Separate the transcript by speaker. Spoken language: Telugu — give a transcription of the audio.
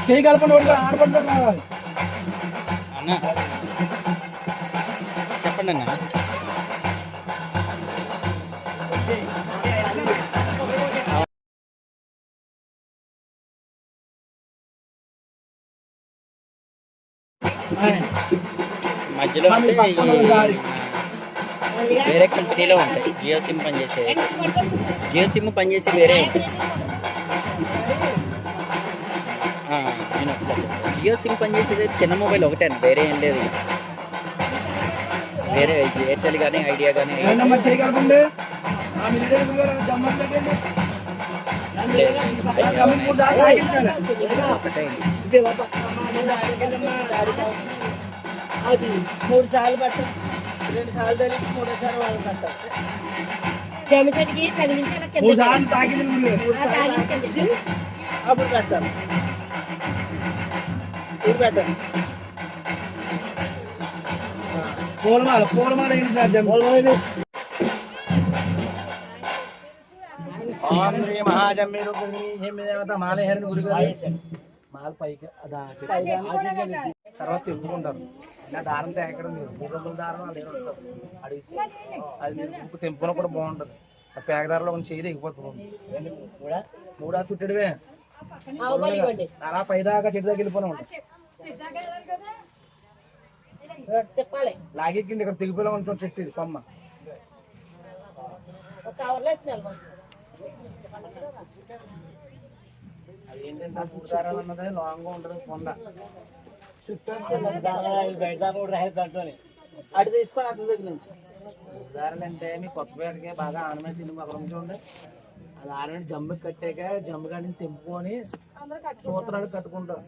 Speaker 1: చేయి కలపండి ఆడపడి రావాలి
Speaker 2: అన్న చెప్పండి అన్న. మధ్యలో అంటే వేరే కంపెనీలో ఉంటాయి. జియో సిమ్ పనిచేసే వేరే ఉంటాయి. నేను ఒకసారి జియో సిమ్ పనిచేసేది చిన్న మొబైల్ ఒకటే అండి, వేరే ఏం లేదు. వేరే ఎయిర్టెల్ కానీ ఐడియా కానీ
Speaker 3: అది 3 సార్లు పట్టాలి, 2 సార్లు తగిలించి 3వ సారి వాళ్ళు పట్టాలి.
Speaker 4: జమచడికి తగిలించి
Speaker 3: అప్పుడు పెట్టాలి. ఇది పెట్టండి.
Speaker 1: పూలమాల ఏంటి సార్? మహాజమ్మ మాల హెరని గురి మాల పైకి తర్వాత తెంపుకుంటారు. ఇలా దారంతో ఎక్కడ 3 రోజుల దారం వాళ్ళు అడిగితే అది మీరు బుక్ తెంపుకున్న కూడా బాగుంటుంది. ఆ పేకదారిలో కొంచెం చేయి ఎగిపోతుంది. 3 చుట్టడివే అలా పైదాకా చెట్టు దగ్గర వెళ్ళిపోయినా ఉంటుంది. లాగెక్కింది ఇక్కడ తెగిపోయినా ఉంటుంది చెట్టు. ఇది కొమ్మ అది ఏంటంటే 3 దారాలు అన్నది లాంగ్ గా ఉంటుంది. కొండ
Speaker 3: అటు తీసుకొని అతని దగ్గర నుంచి
Speaker 1: దారాలు అంటే మీ కొత్త పేరుకే బాగా ఆనమైన తిని అక్కడ ఉంటే అది ఆనమైన జమ్ము కట్టాక జమ్ము కాడిని తెంపుకొని సూత్రాలు కట్టుకుంటారు.